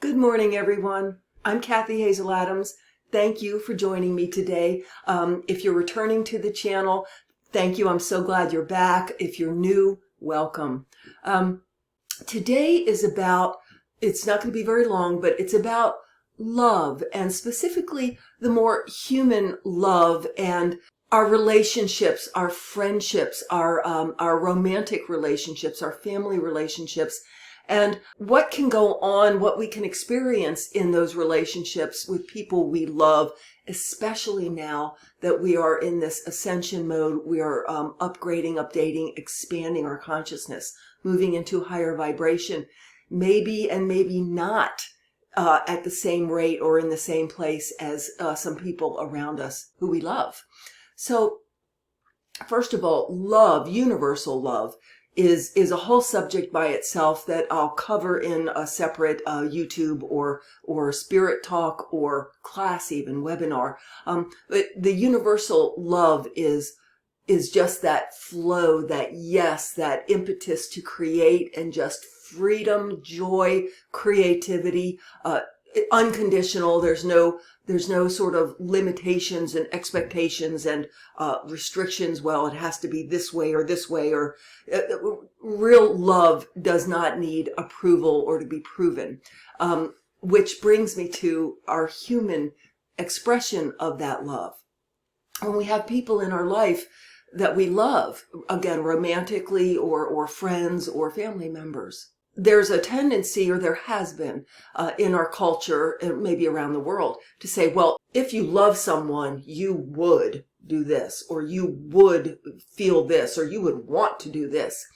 Good morning, everyone. I'm Kathy Hazel Adams. Thank you for joining me today. If you're returning to the channel, thank you. I'm so glad you're back. If you're new, welcome. Today is about, it's not going to be very long, but it's about love, and specifically the more human love and our relationships, our friendships, our romantic relationships, our family relationships, and what can go on, what we can experience in those relationships with people we love, especially now that we are in this ascension mode. We are upgrading, updating, expanding our consciousness, moving into higher vibration, maybe and maybe not at the same rate or in the same place as some people around us who we love. So, first of all, love, universal love, is a whole subject by itself that I'll cover in a separate YouTube or spirit talk or class, even webinar. But the universal love is just that flow, that yes, that impetus to create, and just freedom, joy, creativity, unconditional. There's no sort of limitations and expectations and restrictions. Well, it has to be this way, or real love does not need approval or to be proven. Which brings me to our human expression of that love. When we have people in our life that we love, again, romantically or friends or family members, there's a tendency, or there has been in our culture, and maybe around the world, to say, well, if you love someone, you would do this, or you would feel this, or you would want to do this.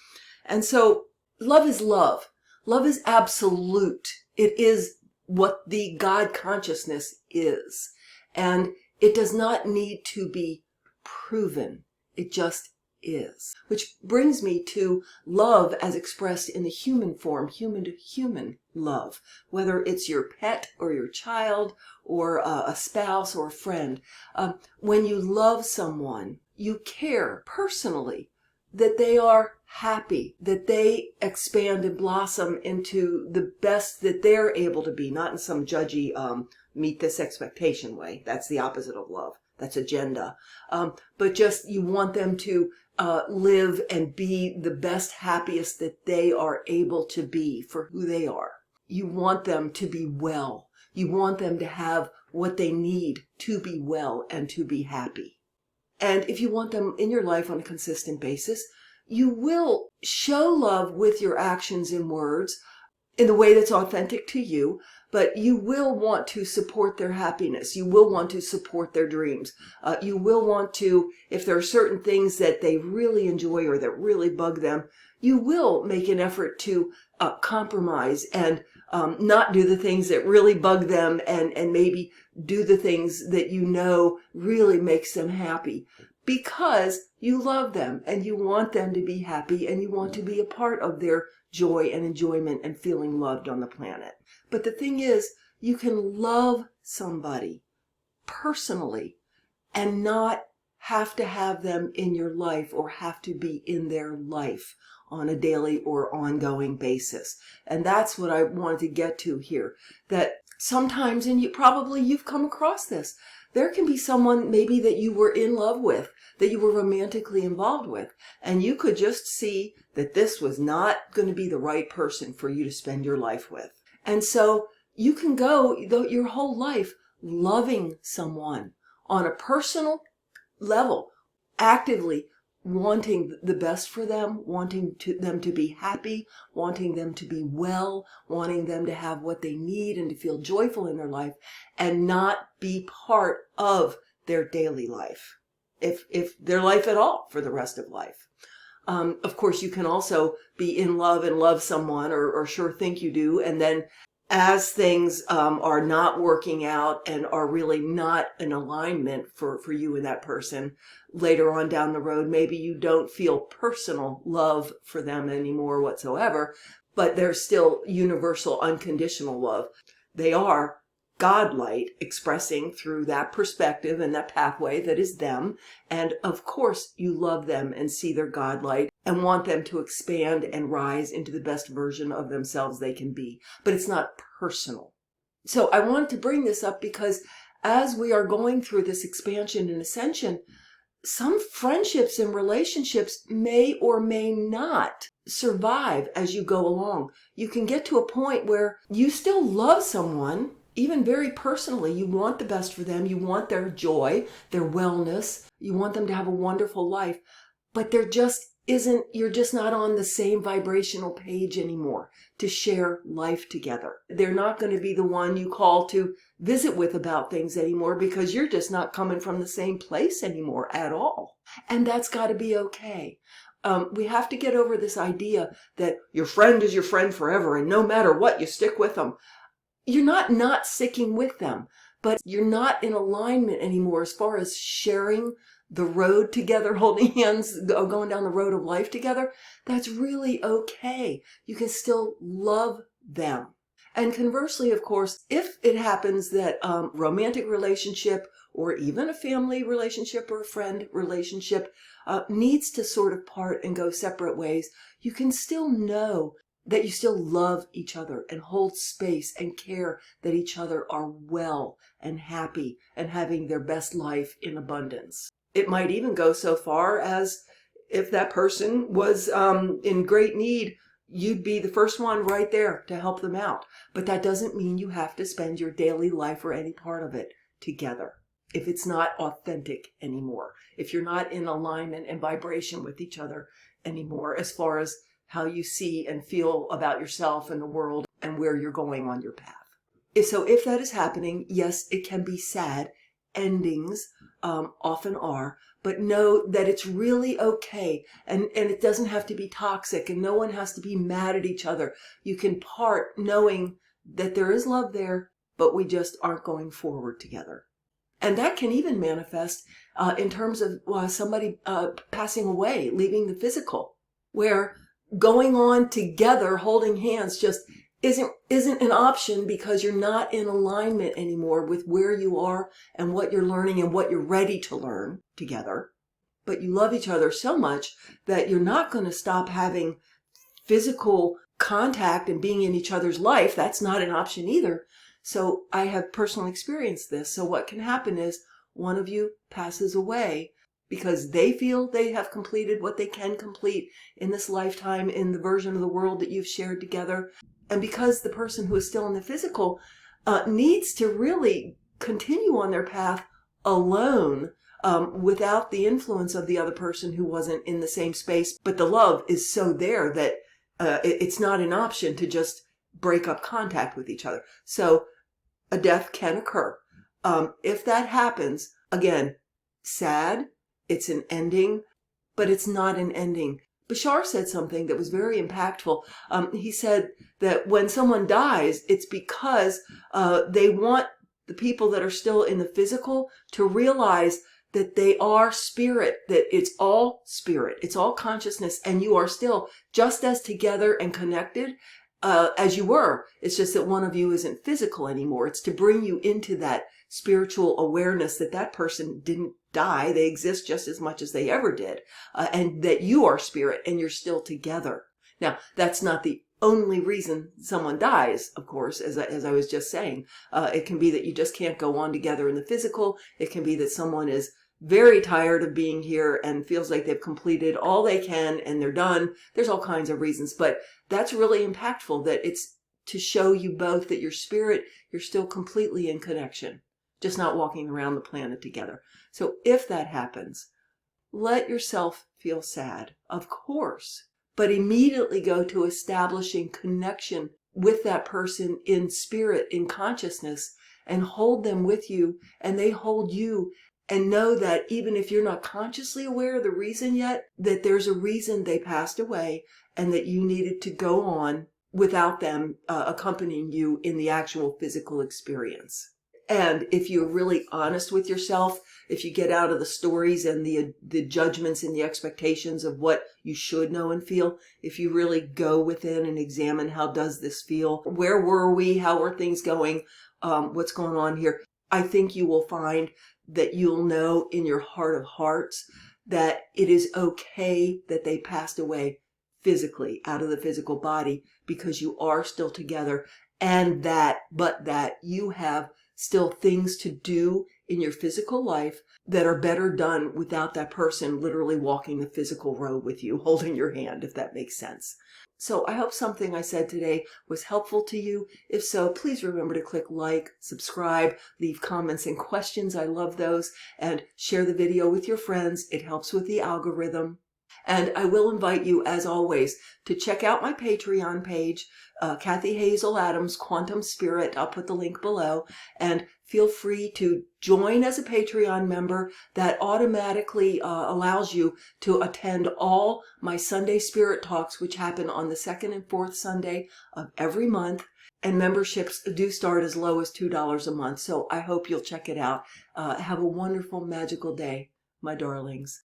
And so love is love. Love is absolute. It is what the God consciousness is. And it does not need to be proven. It just is. Which brings me to love as expressed in the human form, human to human love, whether it's your pet or your child or a spouse or a friend. When you love someone, you care personally that they are happy, that they expand and blossom into the best that they're able to be, not in some judgy, meet this expectation way. That's the opposite of love. That's agenda. But just you want them to live and be the best, happiest that they are able to be for who they are. You want them to be well. You want them to have what they need to be well and to be happy. And if you want them in your life on a consistent basis, you will show love with your actions and words in the way that's authentic to you, but you will want to support their happiness. You will want to support their dreams. You will want to, if there are certain things that they really enjoy or that really bug them, you will make an effort to compromise and not do the things that really bug them, and maybe do the things that you know really makes them happy, because you love them and you want them to be happy and you want to be a part of their joy and enjoyment and feeling loved on the planet. But the thing is, you can love somebody personally and not have to have them in your life or have to be in their life on a daily or ongoing basis. And that's what I wanted to get to here, that sometimes, and you've come across this, there can be someone maybe that you were in love with, that you were romantically involved with, and you could just see that this was not going to be the right person for you to spend your life with. And so you can go your whole life loving someone on a personal level, actively wanting the best for them, wanting them to be happy, wanting them to be well, wanting them to have what they need and to feel joyful in their life, and not be part of their daily life, if their life at all, for the rest of life. Of course, you can also be in love and love someone, or sure think you do, and then as things are not working out and are really not in alignment for you and that person, later on down the road, maybe you don't feel personal love for them anymore whatsoever, but there's still universal, unconditional love. They are God light expressing through that perspective and that pathway that is them. And of course, you love them and see their God light and want them to expand and rise into the best version of themselves they can be. But it's not personal. So I wanted to bring this up because as we are going through this expansion and ascension, some friendships and relationships may or may not survive as you go along. You can get to a point where you still love someone, even very personally. You want the best for them. You want their joy, their wellness. You want them to have a wonderful life. But you're just not on the same vibrational page anymore to share life together. They're not going to be the one you call to visit with about things anymore because you're just not coming from the same place anymore at all. And that's got to be okay. We have to get over this idea that your friend is your friend forever and no matter what, you stick with them. You're not sticking with them, but you're not in alignment anymore as far as sharing the road together, holding hands, going down the road of life together. That's really okay. You can still love them. And conversely, of course, if it happens that romantic relationship or even a family relationship or a friend relationship needs to sort of part and go separate ways, you can still know that you still love each other and hold space and care that each other are well and happy and having their best life in abundance. It might even go so far as if that person was in great need, you'd be the first one right there to help them out. But that doesn't mean you have to spend your daily life or any part of it together if it's not authentic anymore, if you're not in alignment and vibration with each other anymore as far as how you see and feel about yourself and the world and where you're going on your path. So if that is happening, yes, it can be sad. Endings often are, but know that it's really okay. And it doesn't have to be toxic and no one has to be mad at each other. You can part knowing that there is love there, but we just aren't going forward together. And that can even manifest in terms of somebody passing away, leaving the physical, where going on together, holding hands just isn't an option because you're not in alignment anymore with where you are and what you're learning and what you're ready to learn together. But you love each other so much that you're not going to stop having physical contact and being in each other's life. That's not an option either. So I have personally experienced this. So what can happen is one of you passes away because they feel they have completed what they can complete in this lifetime in the version of the world that you've shared together. And because the person who is still in the physical needs to really continue on their path alone without the influence of the other person who wasn't in the same space. But the love is so there that it's not an option to just break up contact with each other. So a death can occur. If that happens, again, sad, it's an ending, but it's not an ending. Bashar said something that was very impactful. He said that when someone dies, it's because they want the people that are still in the physical to realize that they are spirit, that it's all spirit, it's all consciousness, and you are still just as together and connected as you were. It's just that one of you isn't physical anymore. It's to bring you into that spiritual awareness that that person didn't die. They exist just as much as they ever did, and that you are spirit and you're still together. Now, that's not the only reason someone dies, of course, as I was just saying. It can be that you just can't go on together in the physical. It can be that someone is very tired of being here and feels like they've completed all they can and they're done. There's all kinds of reasons, but that's really impactful, that it's to show you both that your spirit, you're still completely in connection, just not walking around the planet together. So if that happens, let yourself feel sad, of course, but immediately go to establishing connection with that person in spirit, in consciousness, and hold them with you, and they hold you. And know that even if you're not consciously aware of the reason yet, that there's a reason they passed away and that you needed to go on without them accompanying you in the actual physical experience. And if you're really honest with yourself, if you get out of the stories and the judgments and the expectations of what you should know and feel, if you really go within and examine, how does this feel? Where were we? How are things going? What's going on here? I think you will find that you'll know in your heart of hearts that it is okay that they passed away physically out of the physical body, because you are still together. and but that you have still things to do in your physical life that are better done without that person literally walking the physical road with you, holding your hand, if that makes sense. So I hope something I said today was helpful to you. If so, please remember to click like, subscribe, leave comments and questions. I love those. And share the video with your friends. It helps with the algorithm. And I will invite you, as always, to check out my Patreon page, Kathy Hazel Adams, Quantum Spirit. I'll put the link below. And feel free to join as a Patreon member. That automatically allows you to attend all my Sunday Spirit Talks, which happen on the second and fourth Sunday of every month. And memberships do start as low as $2 a month. So I hope you'll check it out. Have a wonderful, magical day, my darlings.